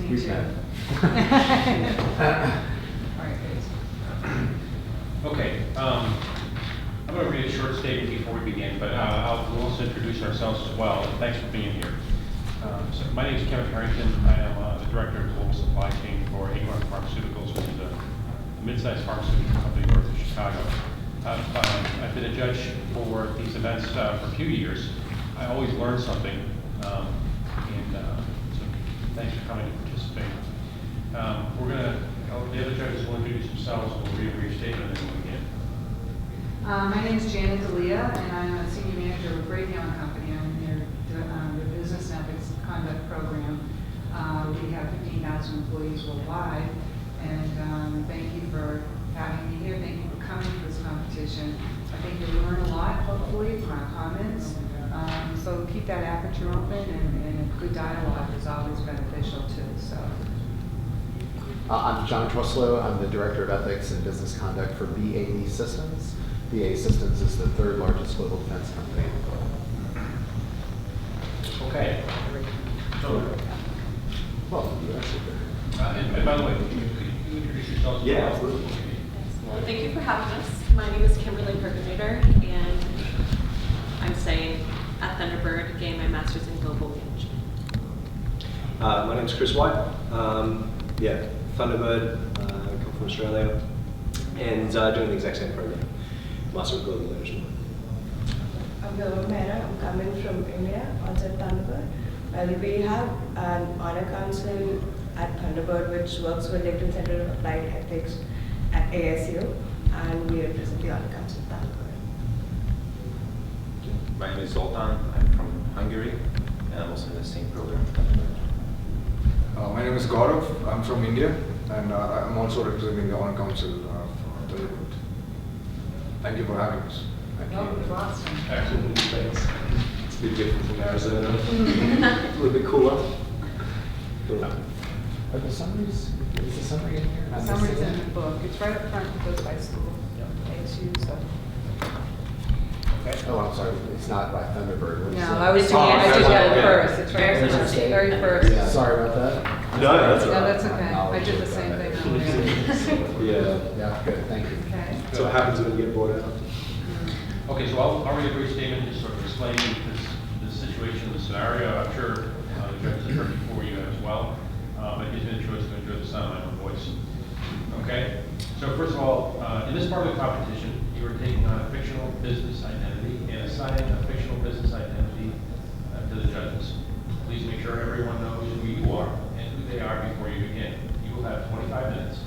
We've too. met. All right, guys. Okay, I'm going to read a short statement before we begin, but we'll also introduce ourselves as well. Thanks for being here. So my name is Kevin Harrington. I am the Director of Global Supply Chain for Acorn Pharmaceuticals, which is a mid-sized pharmaceutical company north of Chicago. I've been a judge for these events for a few years. I always learn something, so thanks for coming to participate. The other judges will introduce themselves, we'll read a brief statement, and then we'll begin. My name is Janet D'Elia, and I'm a senior manager with Glendale Company. I'm here the Business and Ethics Conduct Program. We have 15,000 employees worldwide, and thank you for having me here. Thank you for coming to this competition. I think you'll learn a lot, hopefully, from our comments. So keep that aperture open, and a good dialogue is always beneficial too. So. I'm John Truslow. I'm the Director of Ethics and Business Conduct for BAE Systems. BAE Systems is the third largest global defense company in the world. Okay. So, Well, you actually did. and by the way, could you introduce yourself? Yeah, absolutely. Well, thank you for having us. My name is Kimberly Perkinator, and I'm staying at Thunderbird, getting my master's in global management. My name is Chris White. Thunderbird, come from Australia, and doing the exact same program, Master of Global Management. I'm Vilma Mehra. I'm coming from India, also at Thunderbird. Well, we have an honor council at Thunderbird which works with Lincoln Center of Applied Ethics at ASU, and we represent the honor council at Thunderbird. My name is Zoltan. I'm from Hungary, and I'm also in the same program. My name is Gaurav. I'm from India, and I'm also representing the Honor Council for Thunderbird. Thank you for having us. Welcome to Boston. Excellent. Thanks. It's a bit different from Arizona. A little bit cooler. Are the summaries, is the summary in here? Am I Summary's missing in it? the book. It's right up front. It goes by school. ASU. So. Okay. Oh, I'm sorry, it's not by Thunderbird. What is No, it? I was It's doing. I did that okay. first. It's Very right. first. Very first. Yeah, sorry about that. No, that's all No, right. that's okay. I did the same thing. Yeah, good, thank you. Okay. So what happens when you get bored out? Okay, so I'll read a brief statement just sort of explaining this situation, the scenario. I'm sure the judges have heard before you as well, but it gives me the choice to enjoy the sound of my own voice. Okay, so first of all, in this part of the competition, you are taking on a fictional business identity and assigning a fictional business identity to the judges. Please make sure everyone knows who you are and who they are before you begin. You will have 25 minutes,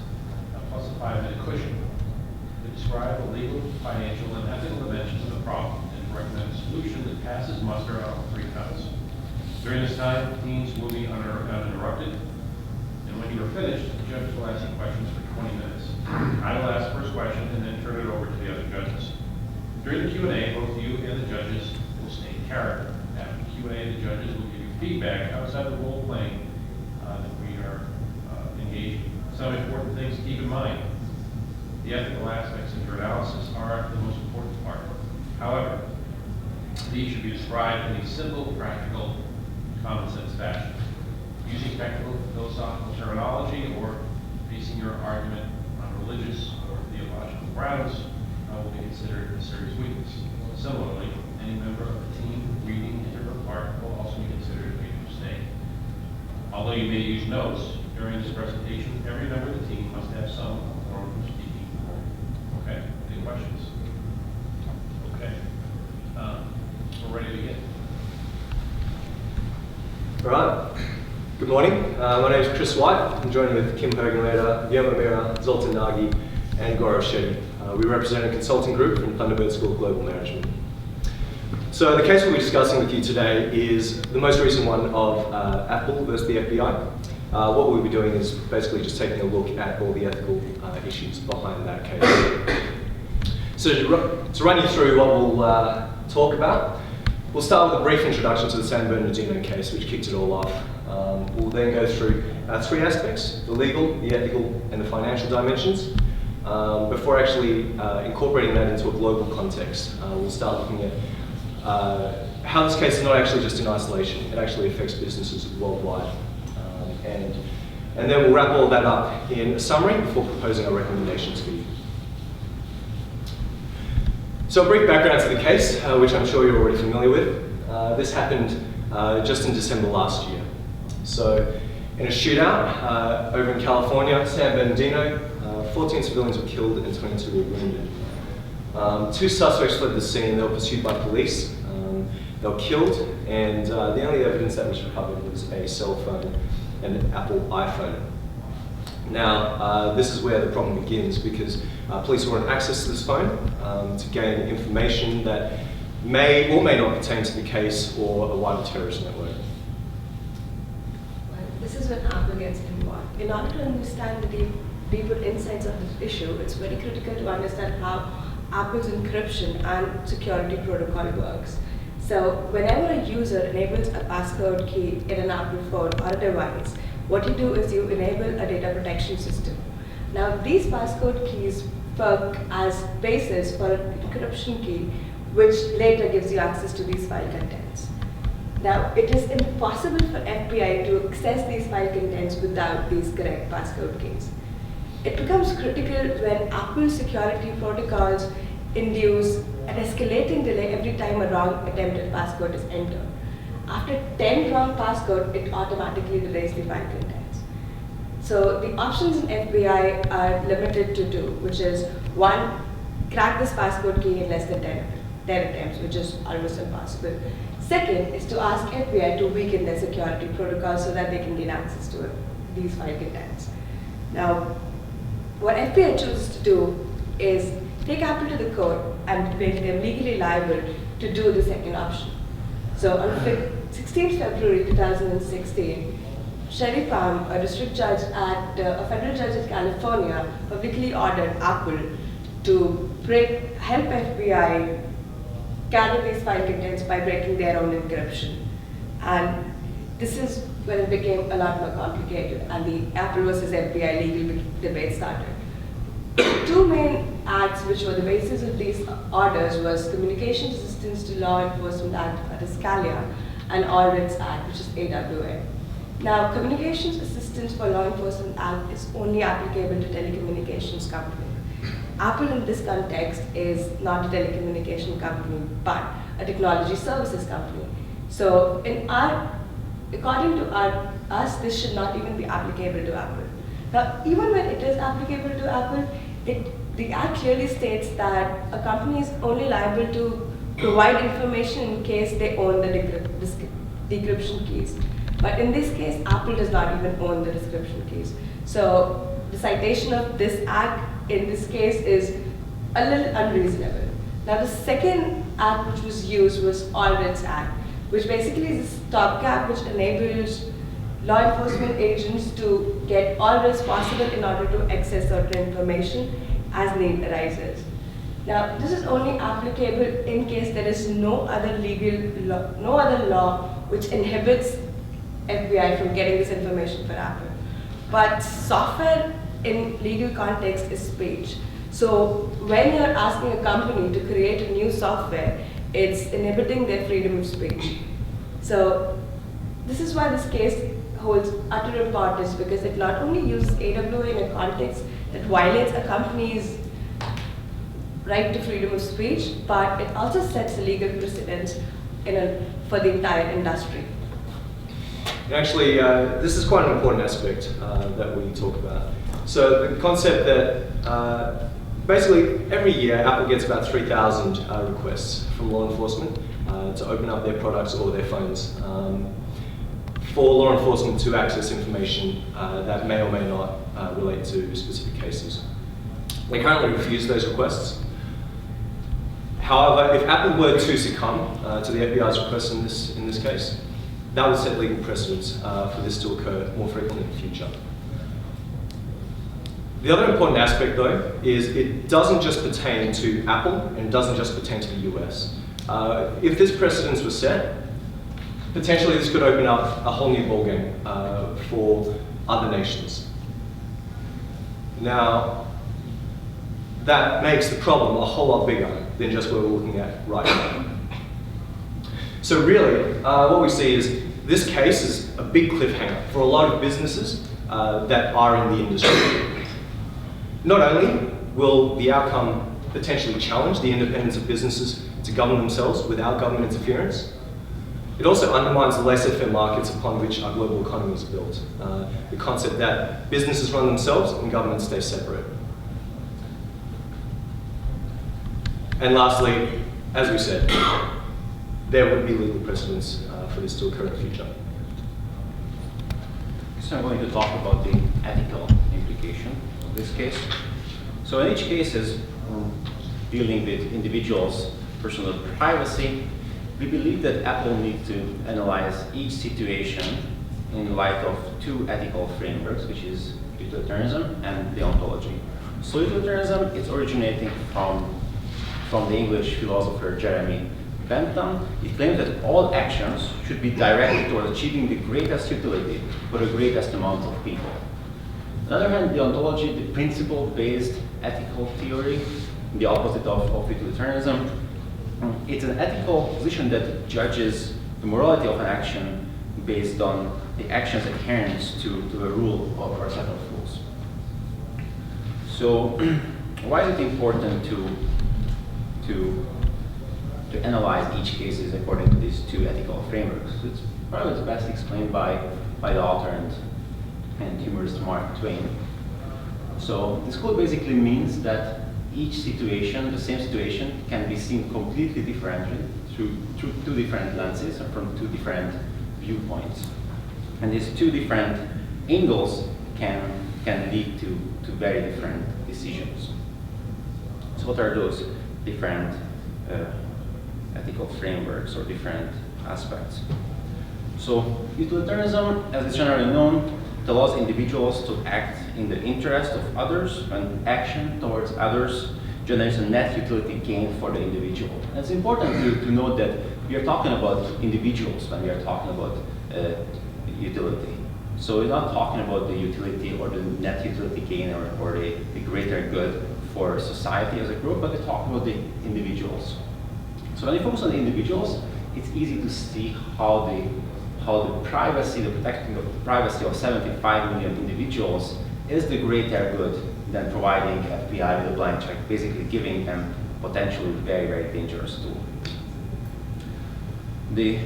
plus a 5-minute cushion, to describe the legal, financial, and ethical dimensions of the problem and to recommend a solution that passes muster on all 3 counts. During this time, teams will be uninterrupted, and when you are finished, the judges will ask you questions for 20 minutes. I will ask the first question and then turn it over to the other judges. During the Q&A, both you and the judges will stay in character. After the Q&A, the judges will give you feedback outside the role playing that we are engaged in. Some important things to keep in mind. The ethical aspects of your analysis are the most important part. However, these should be described in a simple, practical, common sense fashion. Using technical philosophical terminology or basing your argument on religious or theological grounds will be considered a serious weakness. Similarly, any member of the team reading an integral part will also be considered a major mistake. Although you may use notes during this presentation, every member of the team must have some form of speaking. Okay, any questions? Okay, we're ready to begin. All right. Good morning. My name is Chris White. I'm joined with Kim Perkinator, Vilma Mehra, Zoltan Nagy, and Gaurav Shetty. We represent a consulting group from Thunderbird School of Global Management. So the case we'll be discussing with you today is the most recent one of Apple versus the FBI. What we'll be doing is basically just taking a look at all the ethical issues behind that case. So to run you through what we'll talk about, we'll start with a brief introduction to the San Bernardino case, which kicked it all off. We'll then go through 3 aspects: the legal, the ethical, and the financial dimensions. Before actually incorporating that into a global context, we'll start looking at how this case is not actually just in isolation. It actually affects businesses worldwide. And and then we'll wrap all that up in a summary before proposing our recommendations for you. So a brief background to the case, which I'm sure you're already familiar with. This happened just in December last year. So in a shootout over in California, San Bernardino, 14 civilians were killed and 22 were wounded. 2 suspects fled the scene. They were pursued by police. They were killed, and the only evidence that was recovered was a cell phone and an Apple iPhone. Now, this is where the problem begins, because police wanted access to this phone to gain information that may or may not pertain to the case or a wider terrorist network. Well, this is when Apple gets involved. In order to understand the deeper insights of this issue, it's very critical to understand how Apple's encryption and security protocol works. So whenever a user enables a passcode key in an Apple phone or a device, what you do is you enable a data protection system. Now these passcode keys work as basis for an encryption key, which later gives you access to these file contents. Now it is impossible for FBI to access these file contents without these correct passcode keys. It becomes critical when Apple's security protocols induce an escalating delay every time a wrong attempted passcode is entered. After 10 wrong passcode, it automatically delays the file contents. So the options in FBI are limited to 2, which is 1, crack this passcode key in less than 10 attempts, which is almost impossible. Second is to ask FBI to weaken their security protocol so that they can gain access to these file contents. Now, what FBI chooses to do is take Apple to the court and make them legally liable to do the second option. So on 16th February 2016, Sherry Palm, a district judge at a federal judge in California, publicly ordered Apple to help FBI gather these file contents by breaking their own encryption. And this is when it became a lot more complicated and the Apple versus FBI legal debate started. 2 main acts which were the basis of these orders was Communications Assistance to Law Enforcement Act, that is CALIA, and All Writs Act, which is AWA. Now, Communications Assistance for Law Enforcement Act is only applicable to telecommunications companies. Apple in this context is not a telecommunication company, but a technology services company. So according to us, this should not even be applicable to Apple. Now, even when it is applicable to Apple, the Act clearly states that a company is only liable to provide information in case they own the decryption keys. But in this case, Apple does not even own the decryption keys. So the citation of this Act in this case is a little unreasonable. Now, the second Act which was used was All Writs Act, which basically is a stopgap which enables law enforcement agents to get all writs possible in order to access certain information as need arises. Now, this is only applicable in case there is no other law which inhibits FBI from getting this information for Apple. But software in legal context is speech. So when you're asking a company to create a new software, it's inhibiting their freedom of speech. So this is why this case holds utter importance, because it not only uses AWA in a context that violates a company's right to freedom of speech, but it also sets a legal precedence for the entire industry. And actually, this is quite an important aspect that we talk about. So the concept that basically every year Apple gets about 3,000 requests from law enforcement to open up their products or their phones for law enforcement to access information that may or may not relate to specific cases. They currently refuse those requests. However, if Apple were to succumb to the FBI's request in this case, that would set legal precedents for this to occur more frequently in the future. The other important aspect, though, is it doesn't just pertain to Apple and it doesn't just pertain to the US. If this precedence was set, potentially this could open up a whole new ballgame for other nations. Now, that makes the problem a whole lot bigger than just what we're looking at right now. So really, what we see is this case is a big cliffhanger for a lot of businesses that are in the industry. Not only will the outcome potentially challenge the independence of businesses to govern themselves without government interference, it also undermines the laissez-faire markets upon which our global economy is built. The concept that businesses run themselves and governments stay separate. And lastly, as we said, there would be legal precedents for this to occur in the future. So I'm going to talk about the ethical implication of this case. So in each case is dealing with individuals' personal privacy. We believe that Apple needs to analyze each situation in light of two ethical frameworks, which is utilitarianism and deontology. So utilitarianism is originating from the English philosopher Jeremy Bentham. He claims that all actions should be directed towards achieving the greatest utility for the greatest amount of people. On the other hand, deontology, the principle-based ethical theory, the opposite of utilitarianism, it's an ethical position that judges the morality of an action based on the action's adherence to a rule or a set of rules. So why is it important to analyze each case according to these two ethical frameworks? It's probably best explained by the author and humorist Mark Twain. So this quote basically means that each situation, the same situation, can be seen completely differently through two different lenses or from two different viewpoints. And these two different angles can lead to very different decisions. So what are those different ethical frameworks or different aspects? So utilitarianism, as is generally known, allows individuals to act in the interest of others, and action towards others generates a net utility gain for the individual. And it's important to note that we are talking about individuals when we are talking about utility. So we're not talking about the utility or the net utility gain or the greater good for society as a group, but we're talking about the individuals. So when you focus on the individuals, it's easy to see how the privacy, the protecting of the privacy of 75 million individuals is the greater good than providing FBI with a blank check, basically giving them potentially very, very dangerous tool. The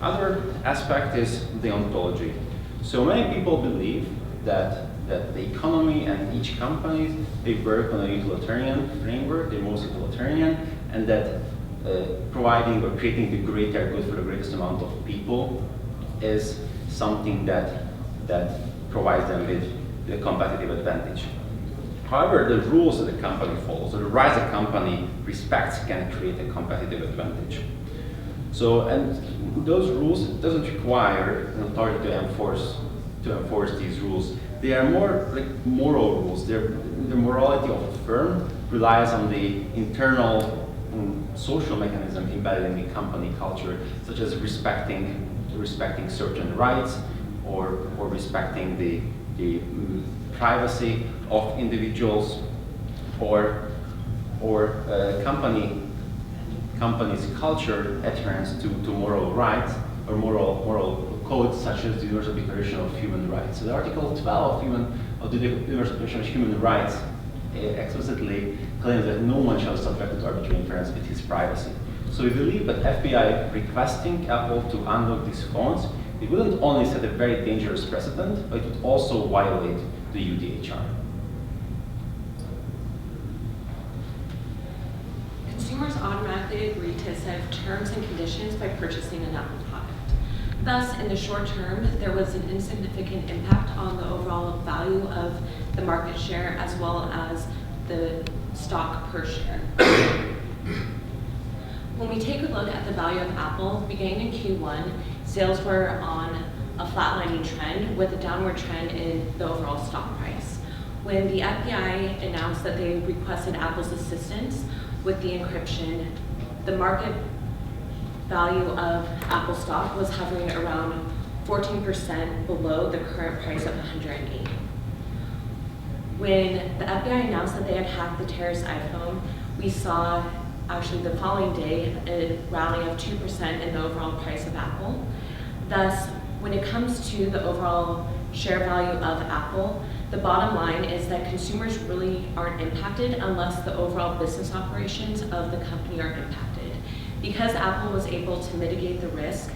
other aspect is deontology. So many people believe that the economy and each company, they work on a utilitarian framework, they're most utilitarian, and that providing or creating the greater good for the greatest amount of people is something that provides them with a competitive advantage. However, the rules that the company follows, or the rights the company respects, can create a competitive advantage. So, and those rules doesn't require an authority to enforce these rules. They are more like moral rules. The morality of a firm relies on the internal social mechanism embedded in the company culture, such as respecting certain rights or respecting the privacy of individuals or company's culture adherence to moral rights or moral codes such as the Universal Declaration of Human Rights. So the Article 12 of the Universal Declaration of Human Rights explicitly claims that no one shall subject to arbitrary interference with his privacy. So we believe that FBI requesting Apple to unlock these phones, it wouldn't only set a very dangerous precedent, but it would also violate the UDHR. Consumers automatically agree to accept terms and conditions by purchasing an Apple product. Thus, in the short term, there was an insignificant impact on the overall value of the market share as well as the stock per share. When we take a look at the value of Apple, beginning in Q1, sales were on a flatlining trend with a downward trend in the overall stock price. When the FBI announced that they requested Apple's assistance with the encryption, the market value of Apple stock was hovering around 14% below the current price of 108. When the FBI announced that they had hacked the terrorist iPhone, we saw actually the following day a rally of 2% in the overall price of Apple. Thus, when it comes to the overall share value of Apple, the bottom line is that consumers really aren't impacted unless the overall business operations of the company are impacted. Because Apple was able to mitigate the risk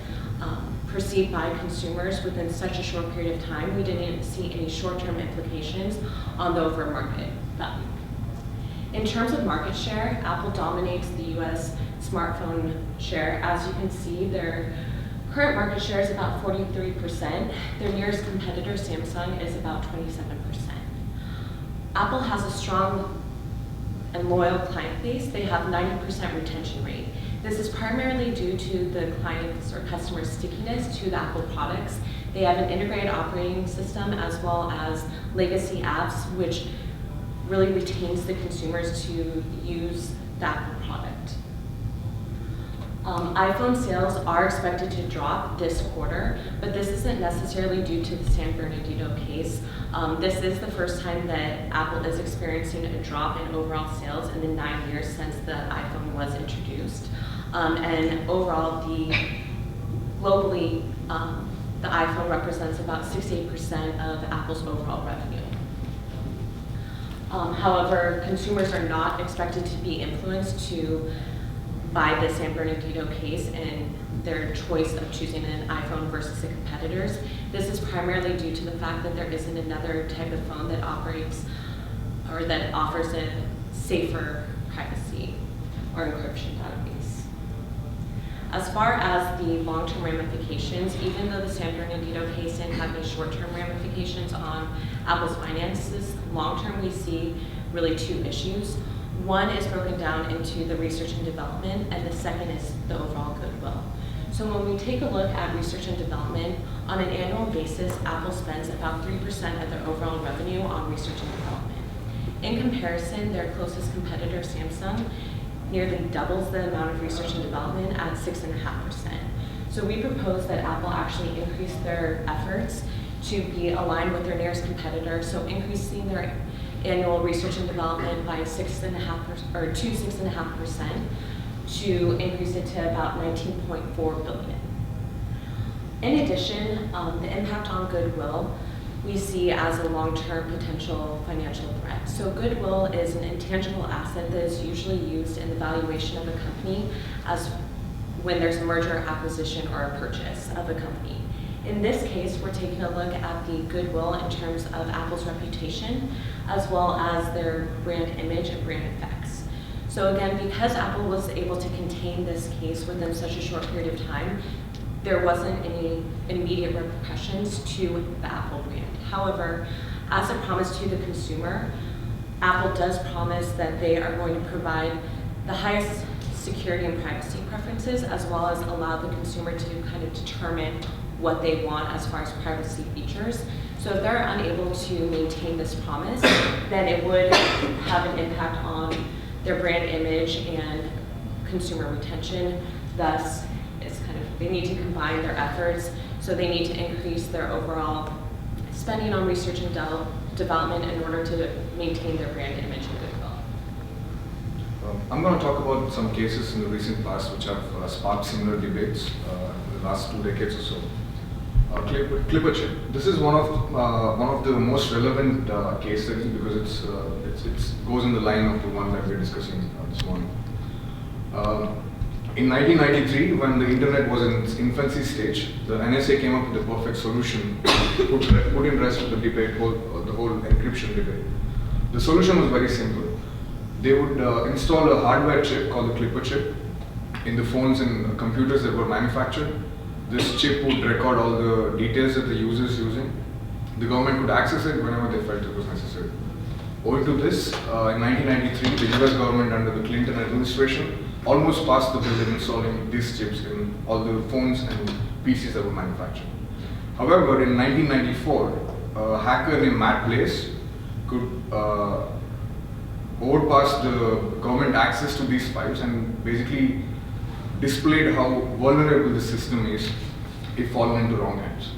perceived by consumers within such a short period of time, we didn't see any short-term implications on the overall market value. In terms of market share, Apple dominates the US smartphone share. As you can see, their current market share is about 43%. Their nearest competitor, Samsung, is about 27%. Apple has a strong and loyal client base. They have 90% retention rate. This is primarily due to the clients or customer stickiness to the Apple products. They have an integrated operating system as well as legacy apps, which really retains the consumers to use the Apple product. iPhone sales are expected to drop this quarter, but this isn't necessarily due to the San Bernardino case. This is the first time that Apple is experiencing a drop in overall sales in the 9 years since the iPhone was introduced. And overall, globally, the iPhone represents about 68% of Apple's overall revenue. However, consumers are not expected to be influenced by the San Bernardino case and their choice of choosing an iPhone versus the competitors. This is primarily due to the fact that there isn't another type of phone that operates or that offers a safer privacy or encryption database. As far as the long-term ramifications, even though the San Bernardino case didn't have any short-term ramifications on Apple's finances, long-term we see really two issues. One is broken down into the research and development, and the second is the overall goodwill. So when we take a look at research and development, on an annual basis, Apple spends about 3% of their overall revenue on research and development. In comparison, their closest competitor, Samsung, nearly doubles the amount of research and development at 6.5%. So we propose that Apple actually increase their efforts to be aligned with their nearest competitor, so increasing their annual research and development by 6.5% to increase it to about $19.4 billion. In addition, the impact on goodwill we see as a long-term potential financial threat. So goodwill is an intangible asset that is usually used in the valuation of a company as when there's a merger, acquisition, or a purchase of a company. In this case, we're taking a look at the goodwill in terms of Apple's reputation, as well as their brand image and brand effects. So again, because Apple was able to contain this case within such a short period of time, there wasn't any immediate repercussions to the Apple brand. However, as a promise to the consumer, Apple does promise that they are going to provide the highest security and privacy preferences, as well as allow the consumer to kind of determine what they want as far as privacy features. So if they're unable to maintain this promise, then it would have an impact on their brand image and consumer retention. Thus, it's kind of, they need to combine their efforts, so they need to increase their overall spending on research and development in order to maintain their brand image and goodwill. I'm going to talk about some cases in the recent past which have sparked similar debates in the last 2 decades or so. Clipper chip. This is one of the most relevant case studies because it goes in the line of the one that we're discussing this morning. In 1993, when the internet was in its infancy stage, the NSA came up with the perfect solution to put in rest of the debate, the whole encryption debate. The solution was very simple. They would install a hardware chip called the Clipper chip in the phones and computers that were manufactured. This chip would record all the details that the user is using. The government could access it whenever they felt it was necessary. Owing to this, in 1993, the US government under the Clinton administration almost passed the bill in installing these chips in all the phones and PCs that were manufactured. However, in 1994, a hacker named Matt Blaze could overpass the government access to these files and basically displayed how vulnerable the system is if fallen into wrong hands.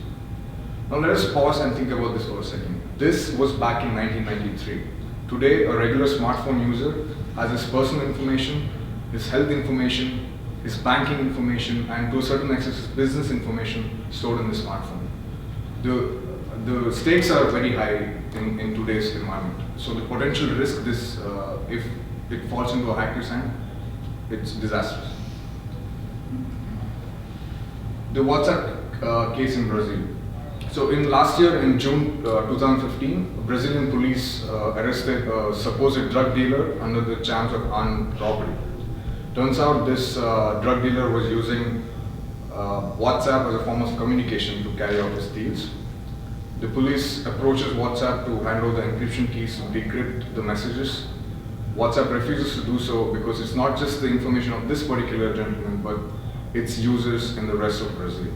Now let us pause and think about this for a second. This was back in 1993. Today, a regular smartphone user has his personal information, his health information, his banking information, and to a certain extent his business information stored in the smartphone. the stakes are very high in today's environment. So the potential risk, if it falls into a hacker's hand, it's disastrous. The WhatsApp case in Brazil. So in last year, in June 2015, Brazilian police arrested a supposed drug dealer under the charge of armed robbery. Turns out this drug dealer was using WhatsApp as a form of communication to carry out his deals. The police approaches WhatsApp to hand over the encryption keys to decrypt the messages. WhatsApp refuses to do so because it's not just the information of this particular gentleman, but its users in the rest of Brazil.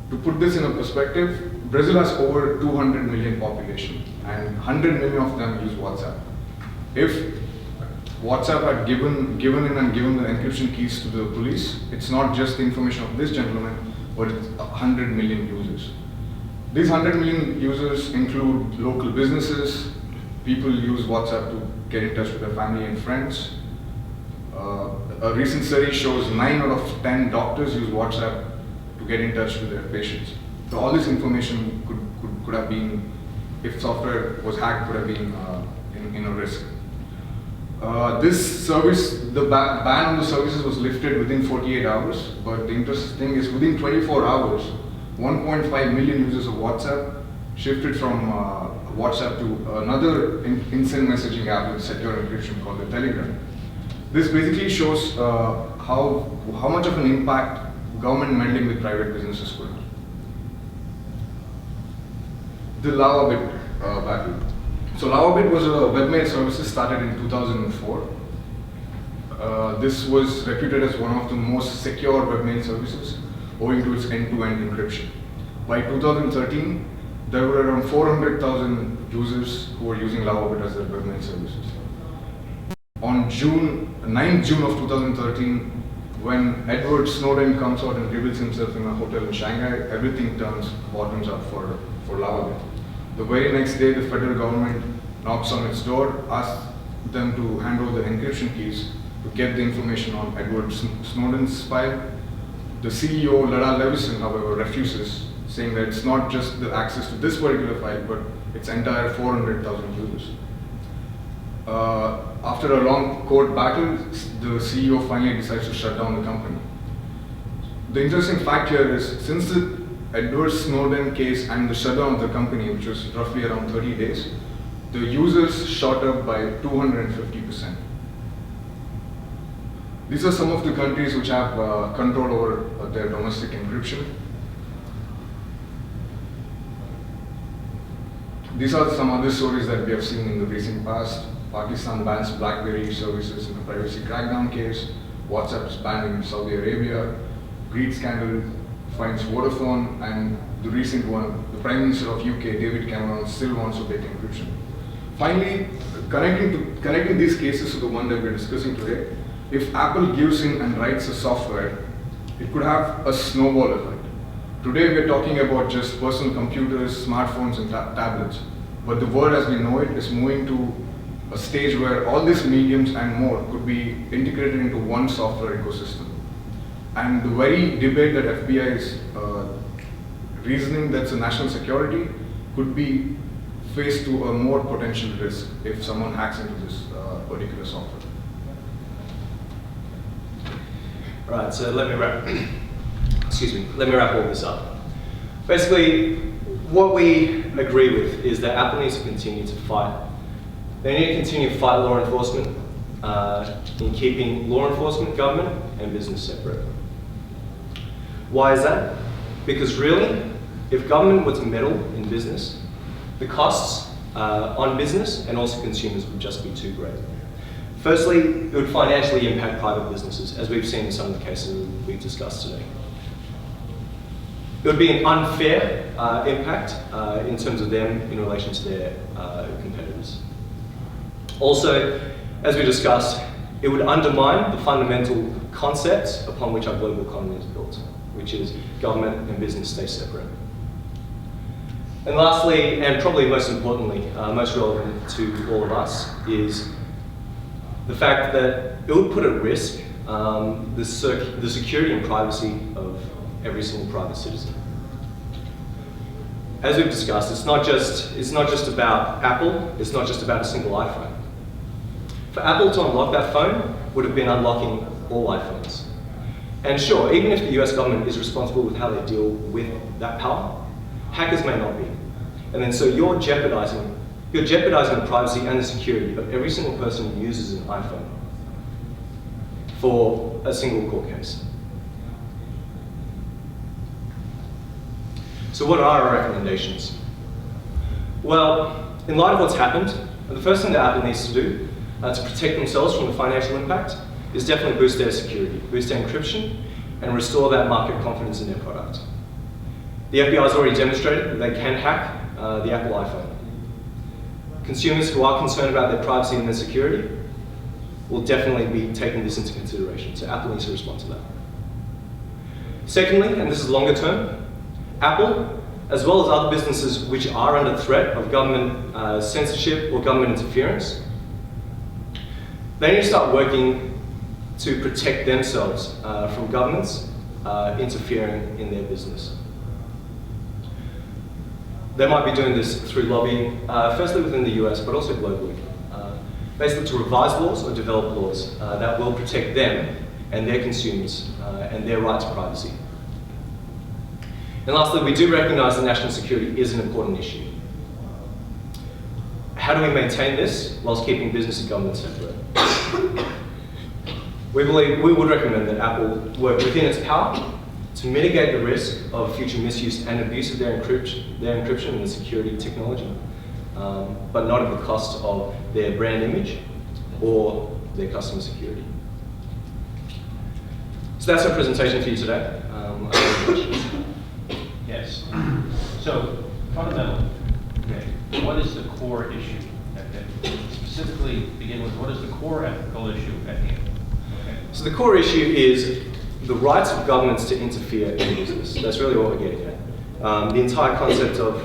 To put this in a perspective, Brazil has over 200 million population and 100 million of them use WhatsApp. If WhatsApp had given the encryption keys to the police, it's not just the information of this gentleman, but it's 100 million users. These 100 million users include local businesses, people use WhatsApp to get in touch with their family and friends. A recent study shows 9 out of 10 doctors use WhatsApp to get in touch with their patients. So all this information could have been, if software was hacked, could have been in a risk. This service, the ban on the services was lifted within 48 hours, but the interesting thing is within 24 hours, 1.5 million users of WhatsApp shifted from WhatsApp to another instant messaging app with secure encryption called the Telegram. This basically shows how much of an impact government meddling with private businesses could have. The LavaBit battle. So LavaBit was a webmail service started in 2004. This was reputed as one of the most secure webmail services owing to its end-to-end encryption. By 2013, there were around 400,000 users who were using LavaBit as their webmail services. On 9th June of 2013, when Edward Snowden comes out and reveals himself in a hotel in Shanghai, everything turns bottoms up for LavaBit. The very next day, the federal government knocks on its door, asks them to hand over the encryption keys to get the information on Edward Snowden's file. The CEO, Lara Levison, however, refuses, saying that it's not just the access to this particular file, but its entire 400,000 users. After a long court battle, the CEO finally decides to shut down the company. The interesting fact here is, since the Edward Snowden case and the shutdown of the company, which was roughly around 30 days, the users shot up by 250%. These are some of the countries which have control over their domestic encryption. These are some other stories that we have seen in the recent past. Pakistan bans BlackBerry services in the privacy crackdown case. WhatsApp is banned in Saudi Arabia. Greed scandal finds Vodafone, and the recent one, the Prime Minister of UK, David Cameron, still wants to take encryption. Finally, connecting these cases to the one that we're discussing today, if Apple gives in and writes a software, it could have a snowball effect. Today we're talking about just personal computers, smartphones, and tablets. But the world as we know it is moving to a stage where all these mediums and more could be integrated into one software ecosystem. And the very debate that FBI is reasoning that's a national security could be faced to a more potential risk if someone hacks into this particular software. Right, so let me wrap all this up. Basically, what we agree with is that Apple needs to continue to fight. They need to continue to fight law enforcement in keeping law enforcement, government, and business separate. Why is that? Because really, if government were to meddle in business, the costs on business and also consumers would just be too great. Firstly, it would financially impact private businesses, as we've seen in some of the cases we've discussed today. It would be an unfair impact in terms of them in relation to their competitors. Also, as we discussed, it would undermine the fundamental concepts upon which our global economy is built, which is government and business stay separate. And lastly, and probably most importantly, most relevant to all of us, is the fact that it would put at risk the security and privacy of every single private citizen. as we've discussed, it's not just about Apple, it's not just about a single iPhone. For Apple to unlock that phone would have been unlocking all iPhones. And sure, even if the US government is responsible with how they deal with that power, hackers may not be. And then so you're jeopardizing the privacy and the security of every single person who uses an iPhone for a single court case. So what are our recommendations? Well, in light of what's happened, the first thing that Apple needs to do to protect themselves from the financial impact is definitely boost their security, boost their encryption, and restore that market confidence in their product. The FBI has already demonstrated that they can hack the Apple iPhone. Consumers who are concerned about their privacy and their security will definitely be taking this into consideration, so Apple needs to respond to that. Secondly, and this is longer term, Apple, as well as other businesses which are under threat of government censorship or government interference, they need to start working to protect themselves from governments interfering in their business. They might be doing this through lobbying, firstly within the US, but also globally. Basically to revise laws or develop laws that will protect them and their consumers and their right to privacy. And lastly, we do recognize that national security is an important issue. How do we maintain this whilst keeping business and government separate? We would recommend that Apple work within its power to mitigate the risk of future misuse and abuse of their encryption and the security technology, but not at the cost of their brand image or their customer security. So that's our presentation for you today. Yes. So, fundamentally, okay, what is the core issue? Okay. Specifically, begin with what is the core ethical issue at hand? Okay. So the core issue is the rights of governments to interfere in business. That's really what we're getting at. The entire concept of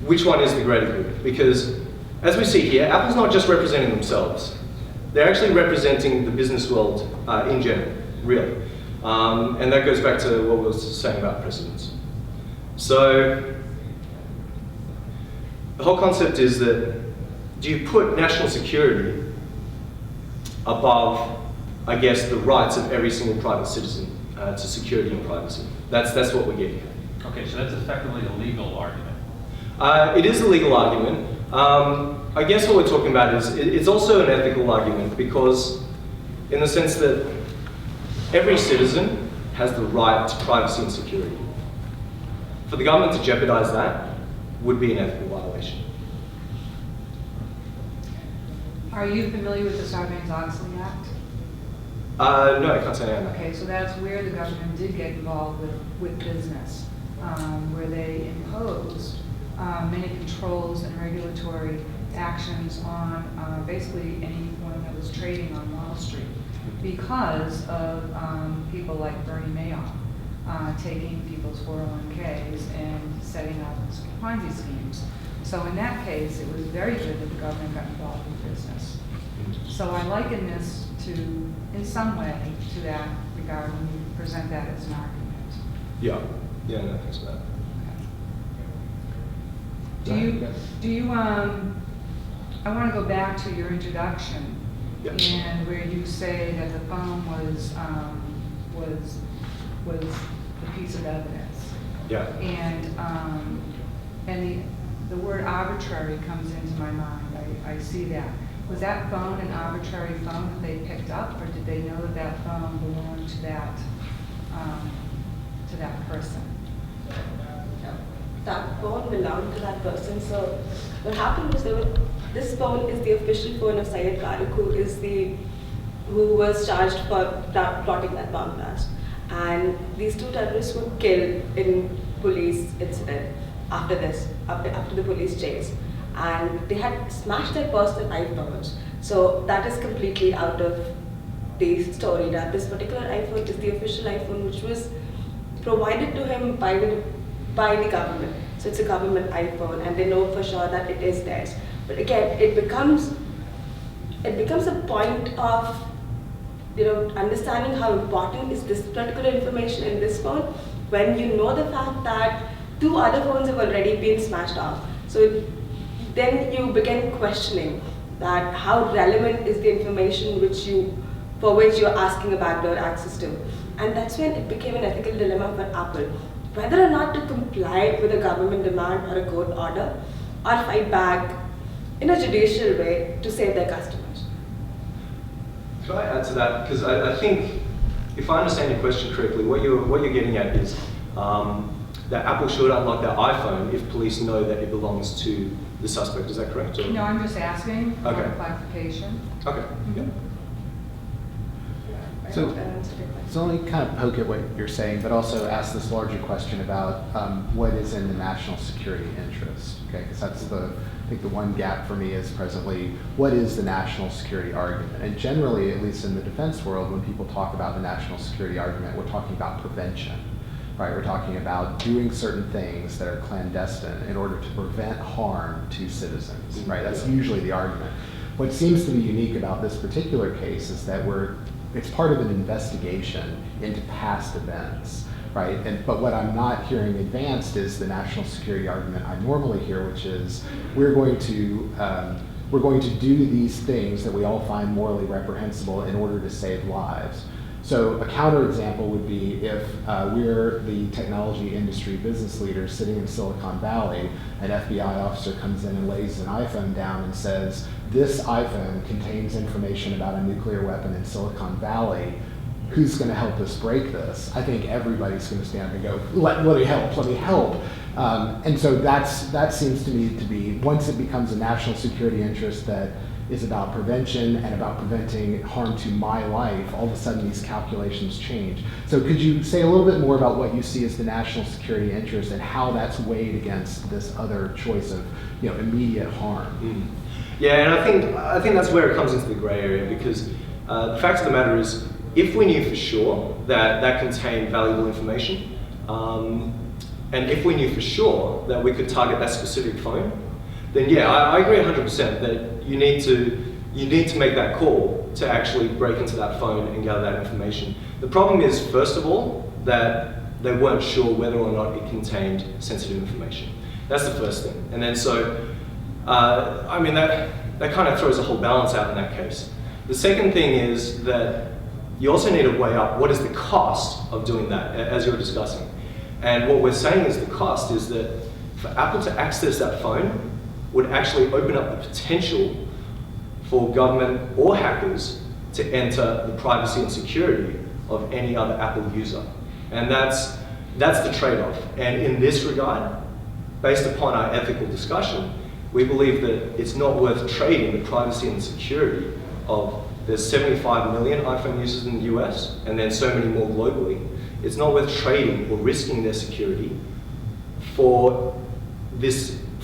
which one is the greater good. Because as we see here, Apple's not just representing themselves. They're actually representing the business world in general, really. And that goes back to what we were saying about precedents. So the whole concept is that do you put national security above, I guess, the rights of every single private citizen to security and privacy? That's what we're getting at. Okay, so that's effectively a legal argument. It is a legal argument. I guess what we're talking about is it's also an ethical argument because in the sense that every citizen has the right to privacy and security. For the government to jeopardize that would be an ethical violation. Are you familiar with the Sarbanes-Oxley Act? No, I can't say I am. Okay, so that's where the government did get involved with business, where they imposed many controls and regulatory actions on basically anyone that was trading on Wall Street because of people like Bernie Madoff taking people's 401ks and setting up Ponzi schemes. So in that case, it was very good that the government got involved in business. So I liken this to, in some way, to that regard when you present that as an argument. Yeah, no, thanks for that. Do you, I want to go back to your introduction, Yeah. and where you say that the phone was the piece of evidence. Yeah. And the word arbitrary comes into my mind. I see that. Was that phone an arbitrary phone that they picked up, or did they know that that phone belonged to that person? That phone belonged to that person. So what happened was this phone is the official phone of Syed Karuk, who was charged for plotting that bomb blast. And these two terrorists were killed in police incident after the police chase. And they had smashed their personal iPhones. So that is completely out of the story, that this particular iPhone is the official iPhone which was provided to him by the government. So it's a government iPhone and they know for sure that it is theirs. But again, it becomes a point of understanding how important is this particular information in this phone when you know the fact that 2 other phones have already been smashed off. So then you begin questioning that how relevant is the information for which you're asking a backdoor access to. And that's when it became an ethical dilemma for Apple, whether or not to comply with a government demand or a court order, or fight back in a judicial way to save their customers. Could I add to that? Because I think, if I understand your question correctly, what you're getting at is that Apple should unlock their iPhone if police know that it belongs to the suspect. Is that correct? Or? No, I'm just asking for Okay. clarification. Okay. Yeah. So, only kind of poke at what you're saying, but also ask this larger question about what is in the national security interest. Okay, because that's I think the one gap for me is presently, what is the national security argument? And generally, at least in the defense world, when people talk about the national security argument, we're talking about prevention, right? We're talking about doing certain things that are clandestine in order to prevent harm to citizens, right? That's usually the argument. What seems to be unique about this particular case is that it's part of an investigation into past events, right? But what I'm not hearing advanced is the national security argument I normally hear, which is we're going to do these things that we all find morally reprehensible in order to save lives. So a counterexample would be if we're the technology industry business leaders sitting in Silicon Valley, an FBI officer comes in and lays an iPhone down and says, this iPhone contains information about a nuclear weapon in Silicon Valley. Who's going to help us break this? I think everybody's going to stand up and go, let me help. And so that seems to me to be, once it becomes a national security interest that is about prevention and about preventing harm to my life, all of a sudden these calculations change. So could you say a little bit more about what you see as the national security interest and how that's weighed against this other choice of immediate harm? Yeah, and I think that's where it comes into the gray area, because the fact of the matter is, if we knew for sure that contained valuable information, and if we knew for sure that we could target that specific phone, then yeah, I agree 100% that you need to make that call to actually break into that phone and gather that information. The problem is, first of all, that they weren't sure whether or not it contained sensitive information. That's the first thing. And then so, I mean, that kind of throws the whole balance out in that case. The second thing is that you also need to weigh up what is the cost of doing that, as you're discussing. And what we're saying is the cost is that for Apple to access that phone would actually open up the potential for government or hackers to enter the privacy and security of any other Apple user. And that's the trade-off. And in this regard, based upon our ethical discussion, we believe that it's not worth trading the privacy and security of there's 75 million iPhone users in the US, and then so many more globally. It's not worth trading or risking their security for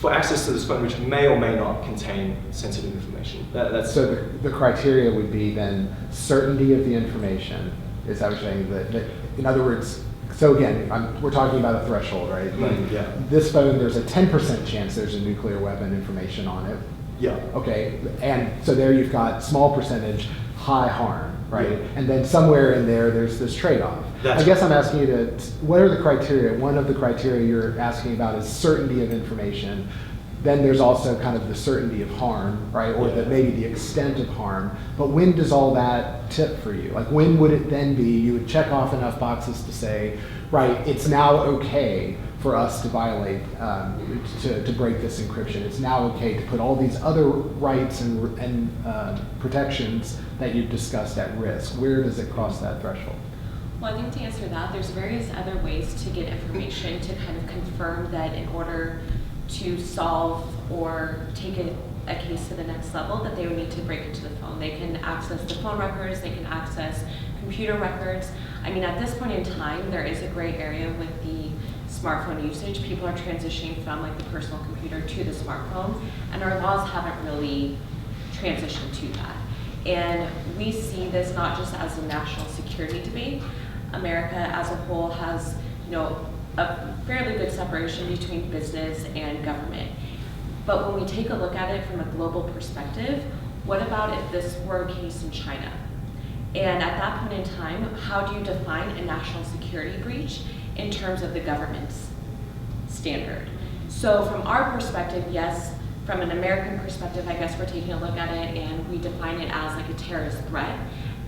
access to this phone, which may or may not contain sensitive information. So the criteria would be then certainty of the information. Is that what you're saying? That in other words, so again, we're talking about a threshold, right? Yeah. This phone, there's a 10% chance there's a nuclear weapon information on it. Yeah. Okay, and so there you've got small percentage, high harm, right? Yeah. And then somewhere in there's this trade-off. I guess I'm asking you what are the criteria? One of the criteria you're asking about is certainty of information. Then there's also kind of the certainty of harm, right? Or maybe the extent of harm. But when does all that tip for you? Like when would it then be, you would check off enough boxes to say, right, it's now okay for us to violate, to break this encryption. It's now okay to put all these other rights and protections that you've discussed at risk. Where does it cross that threshold? Well, I think to answer that, there's various other ways to get information to kind of confirm that in order to solve or take a case to the next level, that they would need to break into the phone. They can access the phone records, they can access computer records. I mean, at this point in time, there is a gray area with the smartphone usage. People are transitioning from like the personal computer to the smartphone, and our laws haven't really transitioned to that. And we see this not just as a national security debate. America as a whole has, a fairly good separation between business and government. But when we take a look at it from a global perspective, what about if this were a case in China? And at that point in time, how do you define a national security breach? in terms of the government's standard. So from our perspective, yes, from an American perspective, I guess we're taking a look at it and we define it as like a terrorist threat,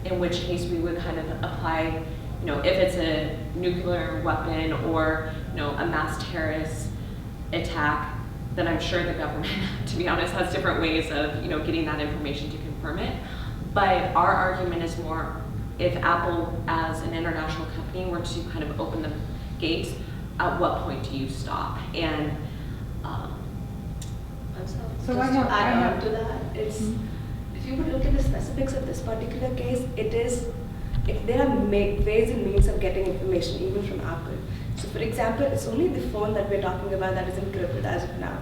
in which case we would kind of apply, if it's a nuclear weapon or, a mass terrorist attack, then I'm sure the government, to be honest, has different ways of, getting that information to confirm it. But our argument is more, if Apple as an international company were to kind of open the gates, at what point do you stop? And So just I have- to add I have- on to that, it's, if you would look at the specifics of this particular case, there are ways and means of getting information even from Apple. So for example, it's only the phone that we're talking about that is encrypted as of now.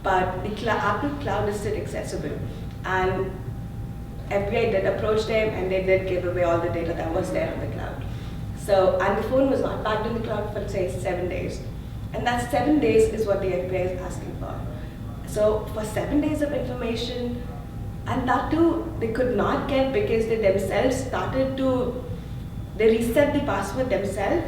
But the Apple Cloud is still accessible. And FBI did approach them and they did give away all the data that was there on the cloud. So, and the phone was not backed in the cloud for say 7 days. And that 7 days is what the FBI is asking for. So for 7 days of information, and that too, they could not get because they themselves they reset the password themselves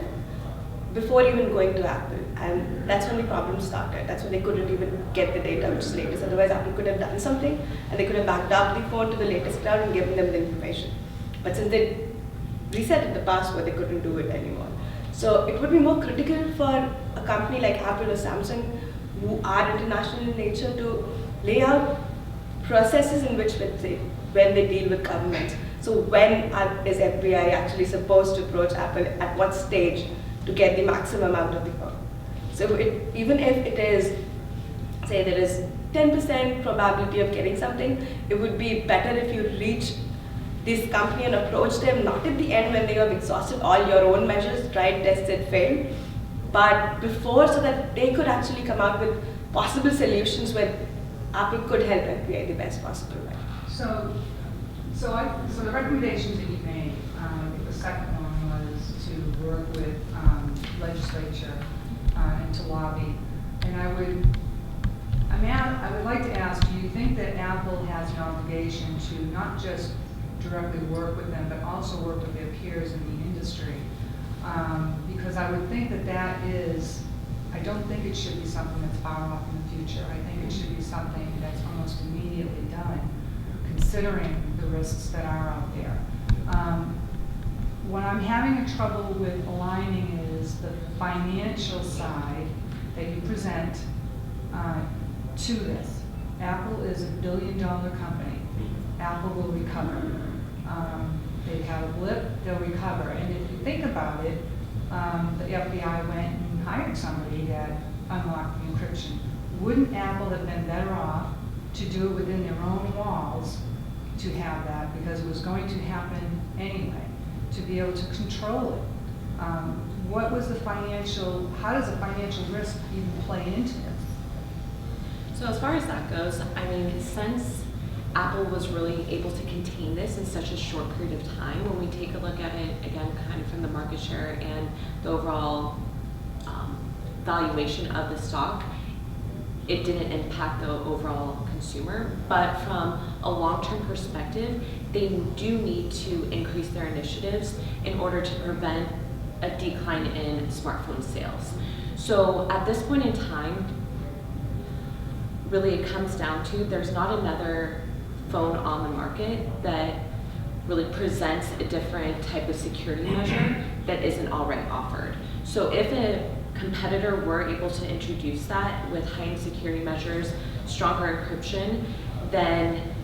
before even going to Apple. And that's when the problem started. That's when they couldn't even get the data, which is latest. Otherwise, Apple could have done something and they could have backed up the phone to the latest cloud and given them the information. But since they reset the password, they couldn't do it anymore. So it would be more critical for a company like Apple or Samsung, who are international in nature, to lay out processes in which when they deal with governments. So when is FBI actually supposed to approach Apple, at what stage, to get the maximum out of the phone? So even if it is, say there is 10% probability of getting something, it would be better if you reach this company and approach them, not at the end when they have exhausted all your own measures, tried, tested, failed, but before, so that they could actually come out with possible solutions where Apple could help FBI the best possible way. So the recommendations that you made, the second one was to work with legislature and to lobby. And I would like to ask, do you think that Apple has an obligation to not just directly work with them, but also work with their peers in the industry? Because I would think I don't think it should be something that's far off in the future. I think it should be something that's almost immediately done, considering the risks that are out there. What I'm having trouble with aligning is the financial side that you present to this. Apple is $1 billion company. Apple will recover. They have a blip, they'll recover. And if you think about it, the FBI went and hired somebody that unlocked the encryption. Wouldn't Apple have been better off to do it within their own walls to have that, because it was going to happen anyway, to be able to control it? How does the financial risk even play into this? So as far as that goes, I mean, since Apple was really able to contain this in such a short period of time, when we take a look at it, again, kind of from the market share and the overall valuation of the stock, it didn't impact the overall consumer. But from a long-term perspective, they do need to increase their initiatives in order to prevent a decline in smartphone sales. So at this point in time, really it comes down to there's not another phone on the market that really presents a different type of security measure that isn't already offered. So if a competitor were able to introduce that with heightened security measures, stronger encryption, then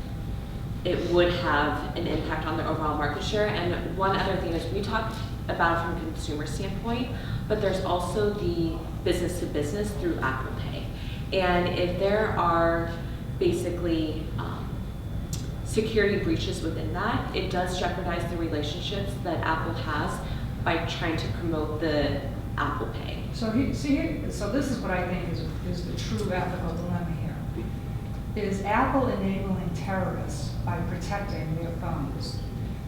it would have an impact on the overall market share. And one other thing is, we talked about it from a consumer standpoint, but there's also the business to business through Apple Pay. And if there are basically security breaches within that, it does jeopardize the relationships that Apple has by trying to promote the Apple Pay. So this is what I think is the true ethical dilemma here. Is Apple enabling terrorists by protecting their phones?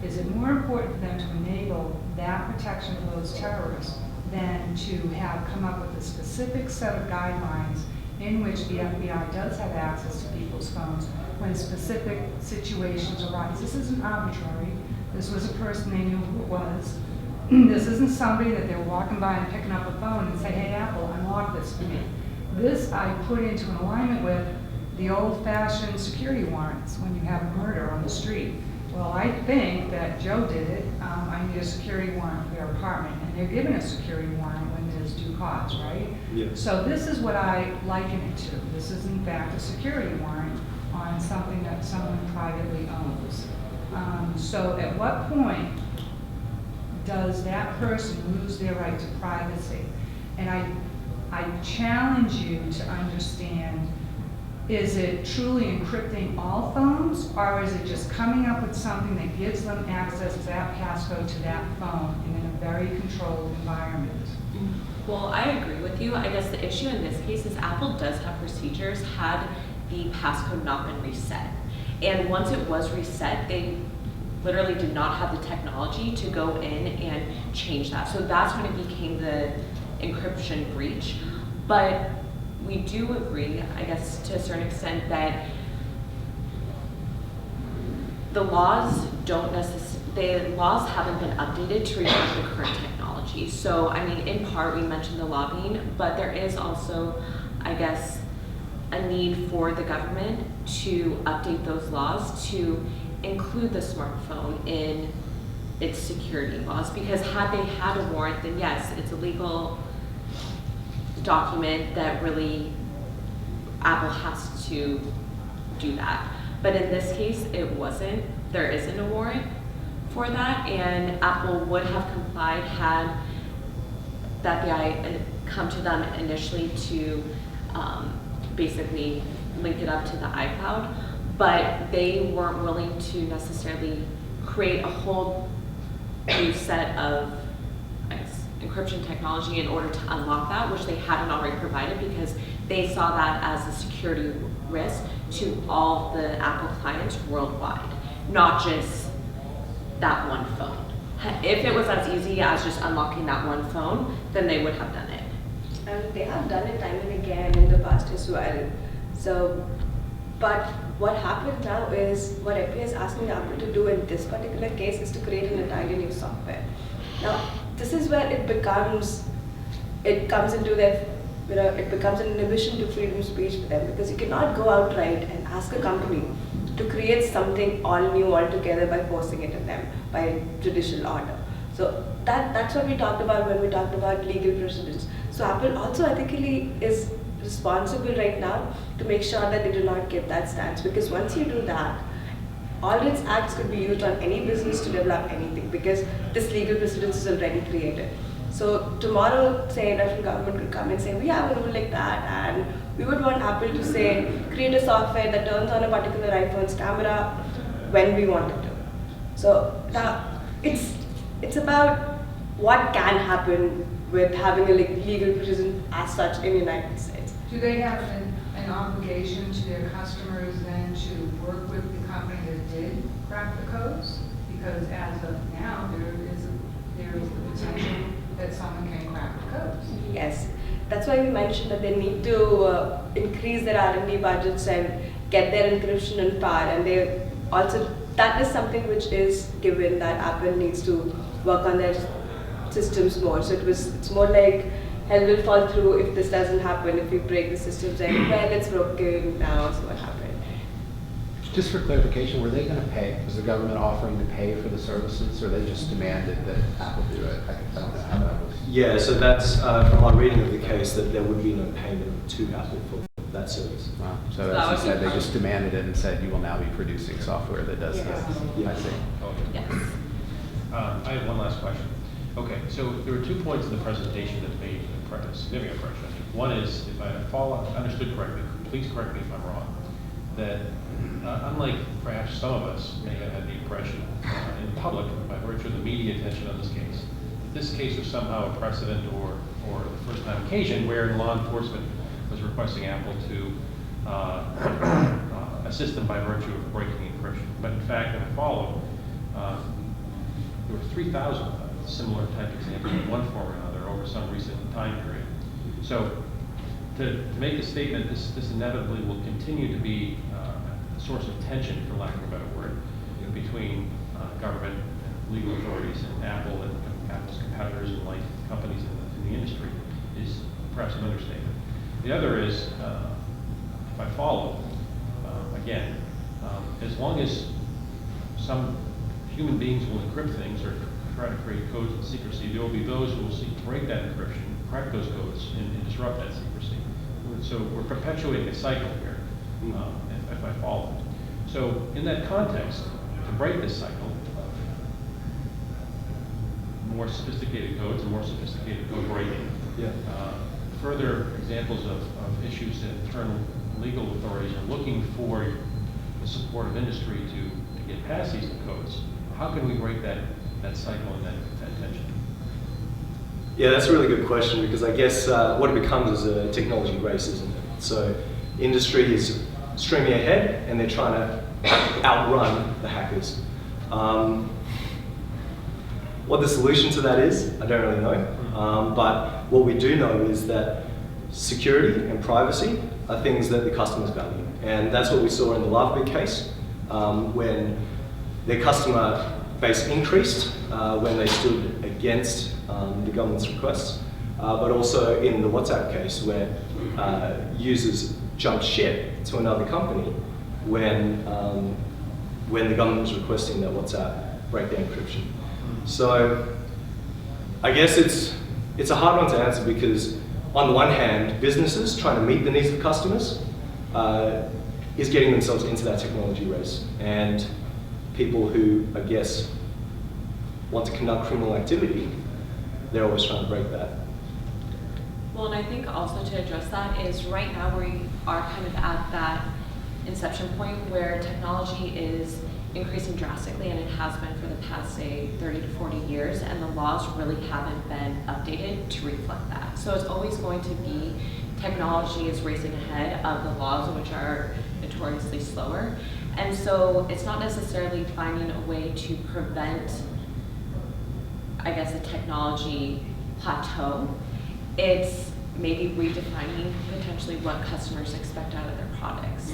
Is it more important for them to enable that protection of those terrorists than to have come up with a specific set of guidelines in which the FBI does have access to people's phones when specific situations arise? This isn't arbitrary. This was a person, they knew who it was. This isn't somebody that they're walking by and picking up a phone and say, hey, Apple, unlock this for me. This I put into an alignment with the old-fashioned security warrants when you have a murder on the street. Well, I think that Joe did it. I need a security warrant for their apartment, and they're given a security warrant when there's due cause, right? Yeah. So this is what I liken it to. This is in fact a security warrant on something that someone privately owns. So at what point does that person lose their right to privacy? And I challenge you to understand, is it truly encrypting all phones, or is it just coming up with something that gives them access to that passcode to that phone and in a very controlled environment? Well, I agree with you. I guess the issue in this case is Apple does have procedures had the passcode not been reset. And once it was reset, they literally did not have the technology to go in and change that. So that's when it became the encryption breach. But we do agree, I guess to a certain extent, that the laws haven't been updated to reflect the current technology. So, I mean, in part, we mentioned the lobbying, but there is also, I guess, a need for the government to update those laws to include the smartphone in its security laws. Because had they had a warrant, then yes, it's a legal document that really Apple has to do that. But in this case, it wasn't. There isn't a warrant for that, and Apple would have complied had that FBI come to them initially to basically link it up to the iCloud, but they weren't willing to necessarily create a whole new set of, I guess, encryption technology in order to unlock that, which they hadn't already provided because they saw that as a security risk to all the Apple clients worldwide, not just that one phone. If it was as easy as just unlocking that one phone, then they would have done it. And they have done it time and again in the past as well. So, but what happens now is what FBI is asking Apple to do in this particular case is to create an entirely new software. Now, this is where it comes into their, it becomes an inhibition to freedom of speech for them, because you cannot go outright and ask a company to create something all new altogether by forcing it on them by judicial order. So that's what we talked about when we talked about legal precedents. So Apple also ethically is responsible right now to make sure that they do not give that stance, because once you do that, all its acts could be used on any business to develop anything, because this legal precedence is already created. So tomorrow, say, the federal government could come and say, we have a rule like that, and we would want Apple to say, create a software that turns on a particular iPhone's camera when we want it to. So now it's about what can happen with having a legal precedent as such in the United States. Do they have an obligation to their customers then to work with the company that did crack the codes? Because as of now, there is the potential that someone can crack the codes. Yes, that's why we mentioned that they need to increase their R&D budgets and get their encryption on par. And they also, that is something which is given, that Apple needs to work on their systems more. So it's more like hell will fall through if this doesn't happen, if we break the systems. And well, it's broken now, so what happened? Just for clarification, were they going to pay? Was the government offering to pay for the services, or they just demanded that Apple do it? I don't know how that was. Yeah, so that's from our reading of the case that there would be no payment to Apple for that service. Wow. So as you said, they just demanded it and said, you will now be producing software that does Yes. this. Yeah. I see. Yes. I have one last question. Okay, so there were 2 points in the presentation that made a significant impression. One is, if I understood correctly, please correct me if I'm wrong, that unlike perhaps some of us may have had the impression in public, by virtue of the media attention on this case, that this case was somehow a precedent or the first time occasion where law enforcement was requesting Apple to assist them by virtue of breaking encryption. But in fact, in the follow, there were 3,000 similar type examples in one form or another over some recent time period. So to make a statement, this inevitably will continue to be a source of tension, for lack of a better word, between government and legal authorities and Apple and Apple's competitors and like companies in the industry is perhaps an understatement. The other is, if I follow, again, as long as some human beings will encrypt things or try to create codes with secrecy, there will be those who will seek to break that encryption, crack those codes, and disrupt that secrecy. So we're perpetuating a cycle here, if I follow. So in that context, to break this cycle of more sophisticated codes and more sophisticated code breaking, further examples of issues that internal legal authorities are looking for the support of industry to get past these codes. How can we break that cycle and that tension? Yeah, that's a really good question, because I guess what it becomes is a technology race, isn't it? So industry is streaming ahead and they're trying to outrun the hackers. What the solution to that is, I don't really know. But what we do know is that security and privacy are things that the customers value. And that's what we saw in the LoveBig case, when their customer base increased when they stood against the government's requests, but also in the WhatsApp case where users jumped ship to another company when the government was requesting that WhatsApp break their encryption. So I guess it's a hard one to answer, because on the one hand, businesses trying to meet the needs of customers is getting themselves into that technology race, and people who, I guess, want to conduct criminal activity, they're always trying to break that. Well, and I think also to address that is right now we are kind of at that inception point where technology is increasing drastically, and it has been for the past, say, 30 to 40 years, and the laws really haven't been updated to reflect that. So it's always going to be technology is racing ahead of the laws, which are notoriously slower. And so it's not necessarily finding a way to prevent, I guess, a technology plateau. It's maybe redefining potentially what customers expect out of their products.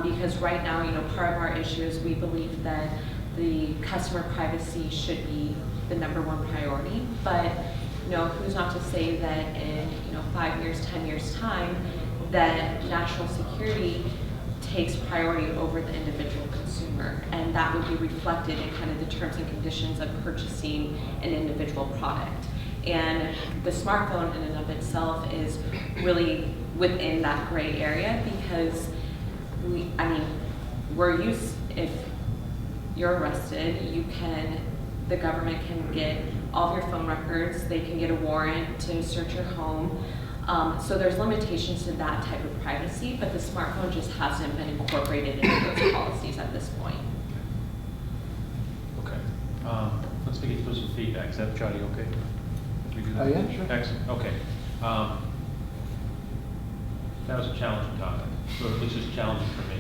Because right now, part of our issue is we believe that the customer privacy should be the #1 priority, but who's not to say that in 5 years, 10 years time, that national security takes priority over the individual consumer, and that would be reflected in kind of the terms and conditions of purchasing an individual product. And the smartphone in and of itself is really within that gray area, because we're used, if you're arrested, the government can get all of your phone records, they can get a warrant to search your home. So there's limitations to that type of privacy, but the smartphone just hasn't been incorporated into those policies at this point. Okay. Let's begin with some feedback. Is that, Johnny, okay? We do that? Yeah, sure. Excellent. Okay. That was a challenging topic, or at least it was challenging for me.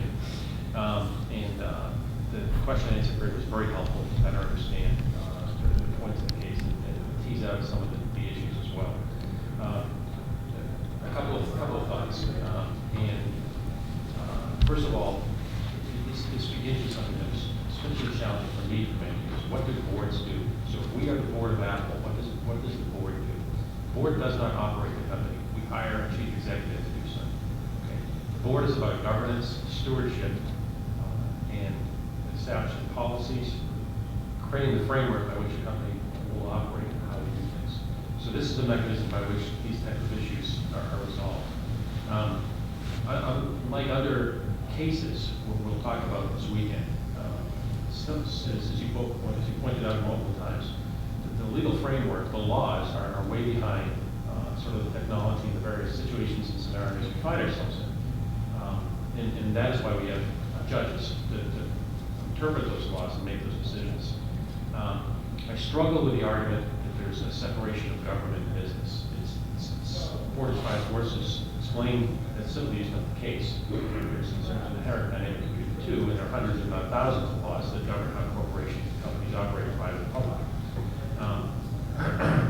The question and answer period was very helpful to better understand the points of the case and tease out some of the issues as well. A couple of thoughts. First of all, this begins with something that was especially challenging for me for many years. What do boards do? So if we are the board of Apple, what does the board do? The board does not operate the company. We hire a chief executive to do so. Okay. The board is about governance, stewardship, and establishing policies, creating the framework by which a company will operate and how we do things. So this is the mechanism by which these types of issues are resolved. Like other cases we'll talk about this weekend, as you pointed out multiple times, the legal framework, the laws are way behind sort of the technology and the various situations and scenarios we find ourselves in. And that is why we have judges to interpret those laws and make those decisions. I struggle with the argument that there's a separation of government and business. It's 45 forces explain that simply is not the case. There's an inherent dynamic between the two, and there are hundreds, if not thousands, of laws that govern how corporations and companies operate private and public.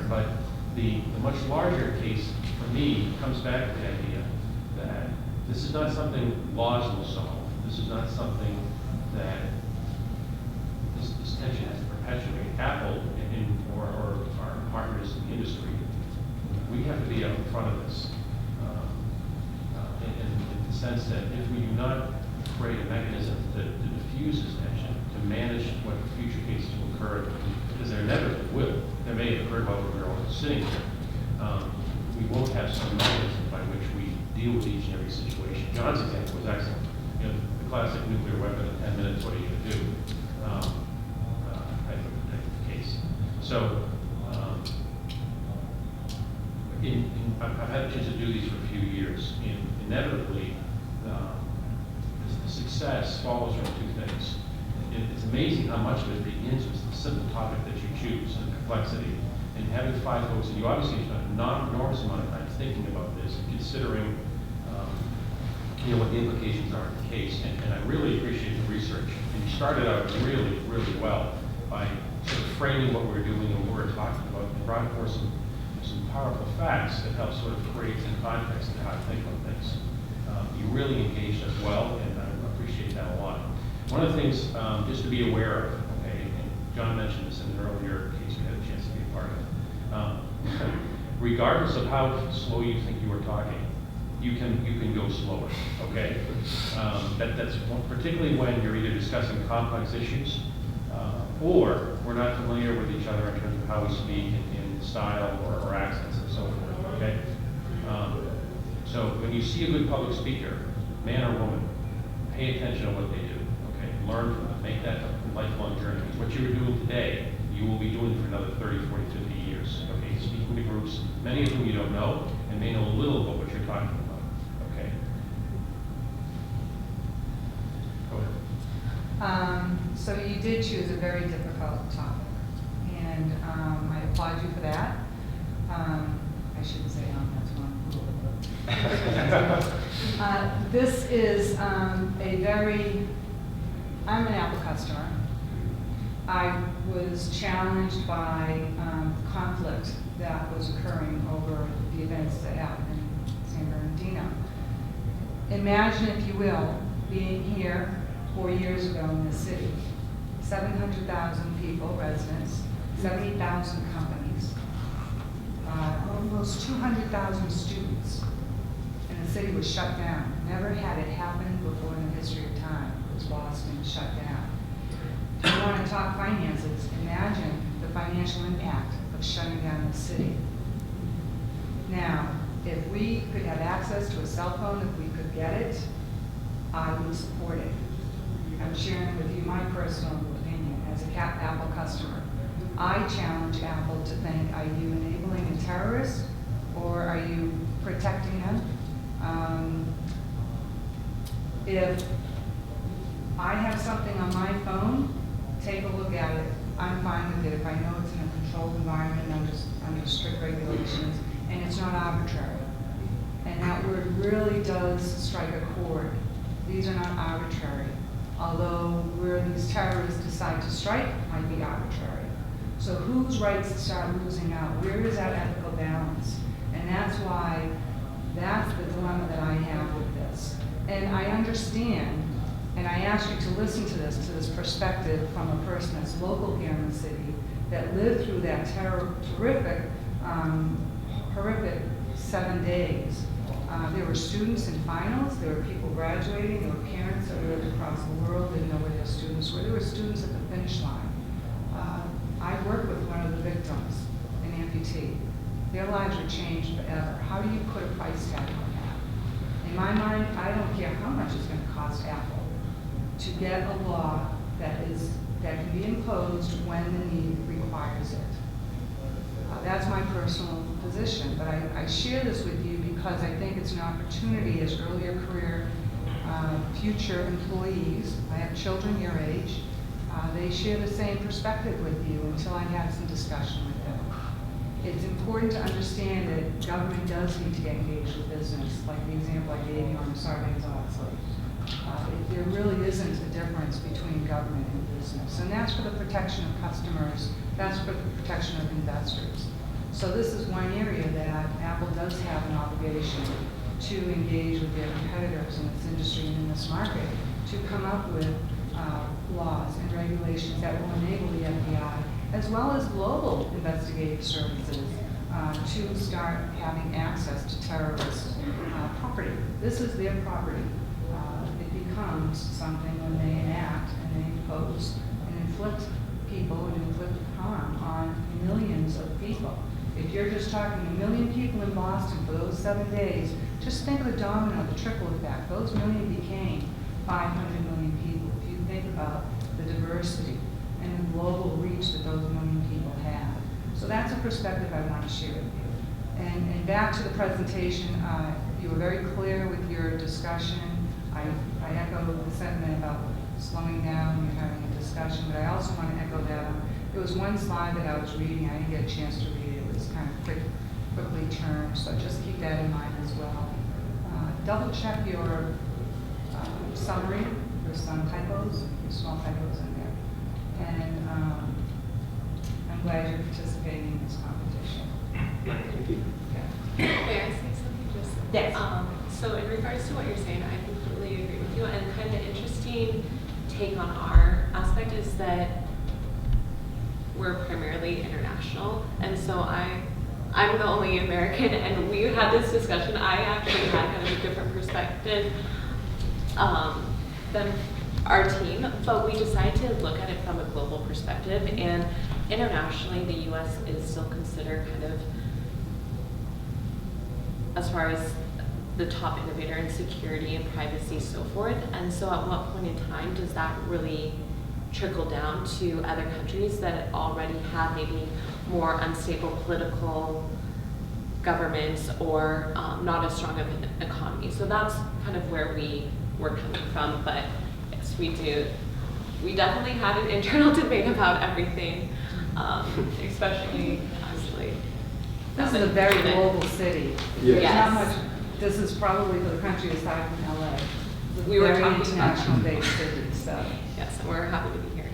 But the much larger case for me comes back to the idea that this is not something laws will solve. This is not something that this tension has to perpetuate. Apple or our partners in the industry, we have to be out in front of this. In the sense that if we do not create a mechanism that diffuses tension, to manage what future cases will occur, because there inevitably will, there may have occurred while we were all sitting here, we won't have some mechanism by which we deal with each and every situation. John's example was excellent. You know, the classic nuclear weapon in 10 minutes, what are you going to do? Type of case. So, I've had a chance to do these for a few years. Inevitably, the success follows from two things. It's amazing how much of it begins with the simple topic that you choose and complexity. And having 5 folks, and you obviously spent an enormous amount of time thinking about this and considering what the implications are of the case. And I really appreciate the research. And you started out really, really well by sort of framing what we're doing and what we're talking about, and brought forth some powerful facts that help sort of create some context to how to think about things. You really engaged us well, and I appreciate that a lot. One of the things just to be aware of, okay, and John mentioned this in an earlier case we had a chance to be a part of. Regardless of how slow you think you are talking, you can go slower, okay? That's particularly when you're either discussing complex issues or we're not familiar with each other in terms of how we speak in style or accents and so forth, okay? So when you see a good public speaker, man or woman, pay attention to what they do, okay? Learn from them, make that a lifelong journey. Because what you are doing today, you will be doing for another 30, 40, 50 years, okay? Speaking to groups, many of whom you don't know, and may know a little about what you're talking about, okay? Go ahead. So you did choose a very difficult topic, and I applaud you for that. I shouldn't say that's one. This is I'm an Apple customer. I was challenged by conflict that was occurring over the events that happened in San Bernardino. Imagine, if you will, being here 4 years ago in this city. 700,000 people, residents, 70,000 companies, almost 200,000 students, and the city was shut down. Never had it happened before in the history of time. It was Boston shut down. If you want to talk finances, imagine the financial impact of shutting down the city. Now, if we could have access to a cell phone, if we could get it, I would support it. I'm sharing with you my personal opinion as a Apple customer. I challenge Apple to think, are you enabling a terrorist or are you protecting them? If I have something on my phone, take a look at it. I'm fine with it if I know it's in a controlled environment under strict regulations and it's not arbitrary. And that word really does strike a chord. These are not arbitrary. Although where these terrorists decide to strike might be arbitrary. So whose rights start losing out? Where is that ethical balance? And that's why, that's the dilemma that I have with this. And I understand, and I ask you to listen to this perspective from a person that's local here in the city, that lived through that horrific 7 days. There were students in finals, there were people graduating, there were parents that lived across the world, didn't know where their students were. There were students at the finish line. I worked with one of the victims, an amputee. Their lives were changed forever. How do you put a price tag on that? In my mind, I don't care how much it's going to cost Apple to get a law that can be imposed when the need requires it. That's my personal position, but I share this with you because I think it's an opportunity as earlier career future employees. I have children your age. They share the same perspective with you until I have some discussion with them. It's important to understand that government does need to get engaged with business, like the example I gave you on Sarbanes-Oxley. There really isn't a difference between government and business, and that's for the protection of customers, that's for the protection of investors. So this is one area that Apple does have an obligation to engage with their competitors in this industry and in this market to come up with laws and regulations that will enable the FBI as well as global investigative services to start having access to terrorist property. This is their property. It becomes something when they enact and they impose and inflict people and inflict harm on millions of people. If you're just talking 1 million people in Boston for those 7 days, just think of the domino, the trickle effect. Those million became 500 million people. If you think about the diversity and the global reach that those million people have. So that's a perspective I want to share with you. And back to the presentation, you were very clear with your discussion. I echo the sentiment about slowing down and having a discussion, but I also want to echo that. There was one slide that I was reading, I didn't get a chance to read it. It was kind of quickly turned, so just keep that in mind as well. Double check your summary. There's some typos, small typos in there. And I'm glad you're participating in this competition. Thank you. May I say something just? Yes. So in regards to what you're saying, I completely agree with you. And kind of interesting take on our aspect is that we're primarily international. And so I'm the only American, and we had this discussion. I actually had kind of a different perspective than our team, but we decided to look at it from a global perspective. And internationally, the U.S. is still considered kind of, as far as the top innovator in security and privacy, so forth. And so at what point in time does that really trickle down to other countries that already have maybe more unstable political governments or not as strong of an economy? So that's kind of where we're coming from. But yes, we definitely had an internal debate about everything, especially obviously. This is a very global city. Yes. There's not much, this is probably for the country aside from LA. It's a We were very talking about international based city, so. Yes, and we're happy to be here.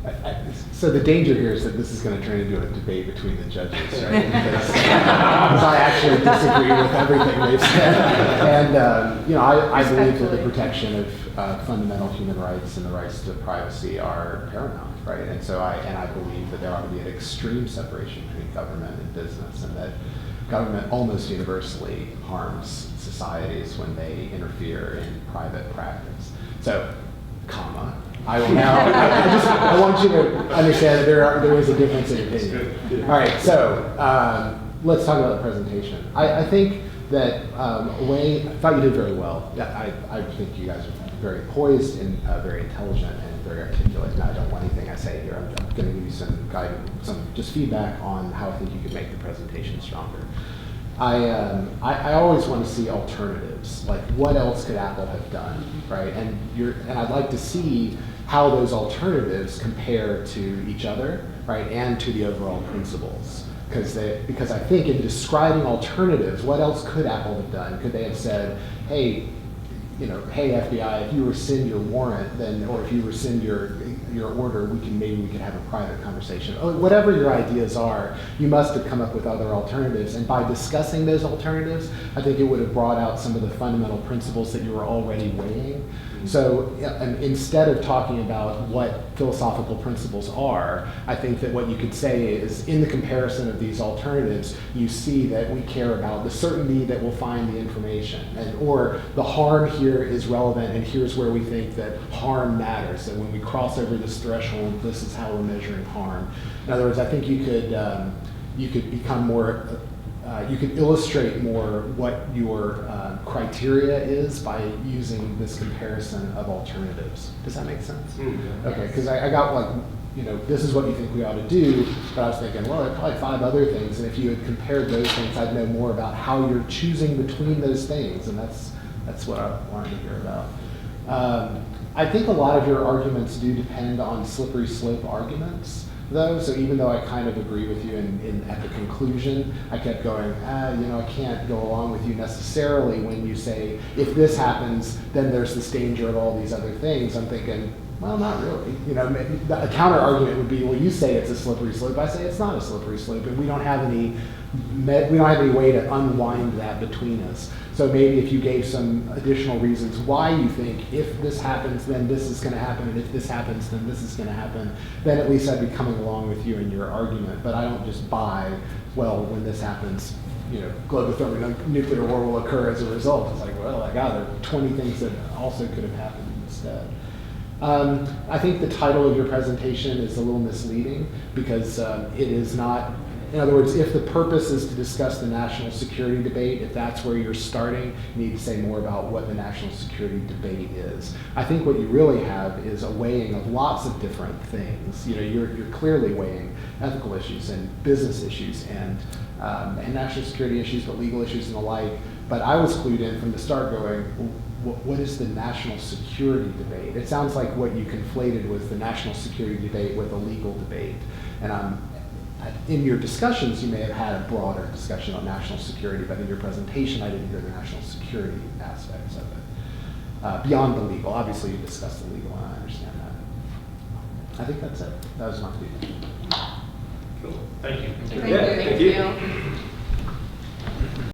So thank you. So the danger here is that this is going to turn into a debate between the judges, right? Because I actually disagree with everything they've said. And, you know, I believe that the protection of fundamental human rights and the rights to privacy are paramount, right? And so I believe that there ought to be an extreme separation between government and business, and that government almost universally harms societies when they interfere in private practice. So, I will now, I want you to understand that there is a difference in opinion. All right, so let's talk about the presentation. I think that I thought you did very well. I think you guys are very poised and very intelligent and very articulate. And I don't want anything I say here. I'm going to give you some guidance, some just feedback on how I think you could make the presentation stronger. I always want to see alternatives, like what else could Apple have done, right? And I'd like to see how those alternatives compare to each other, right, and to the overall principles. Because I think in describing alternatives, what else could Apple have done? Could they have said, hey, hey FBI, if you rescind your warrant, then, or if you rescind your order, maybe we could have a private conversation. Whatever your ideas are, you must have come up with other alternatives. And by discussing those alternatives, I think it would have brought out some of the fundamental principles that you were already weighing. So instead of talking about what philosophical principles are, I think that what you could say is, in the comparison of these alternatives, you see that we care about the certainty that we'll find the information, or the harm here is relevant, and here's where we think that harm matters. And when we cross over this threshold, this is how we're measuring harm. In other words, I think you could become more. You could illustrate more what your criteria is by using this comparison of alternatives. Does that make sense? Mm-hmm. Okay, because I got this is what you think we ought to do, but I was thinking, well, there are probably 5 other things, and if you had compared those things, I'd know more about how you're choosing between those things, and that's what I wanted to hear about. I think a lot of your arguments do depend on slippery slope arguments, though, so even though I kind of agree with you at the conclusion, I kept going, I can't go along with you necessarily when you say, if this happens, then there's this danger of all these other things. I'm thinking, well, not really. A counter argument would be, well, you say it's a slippery slope. I say it's not a slippery slope, and we don't have any we don't have any way to unwind that between us. So maybe if you gave some additional reasons why you think if this happens, then this is going to happen, and if this happens, then this is going to happen, then at least I'd be coming along with you in your argument. But I don't just buy, well, when this happens, global thermonuclear war will occur as a result. It's like, well, there are 20 things that also could have happened instead. I think the title of your presentation is a little misleading because it is not, in other words, if the purpose is to discuss the national security debate, if that's where you're starting, you need to say more about what the national security debate is. I think what you really have is a weighing of lots of different things. You're clearly weighing ethical issues and business issues and national security issues, but legal issues and the like. But I was clued in from the start going, what is the national security debate? It sounds like what you conflated was the national security debate with a legal debate. And in your discussions, you may have had a broader discussion on national security, but in your presentation, I didn't hear the national security aspects of it. Beyond the legal, obviously you discussed the legal, and I understand that. I think that's it. That was my feedback. Cool. Thank you. Thank Yeah, you. thank you.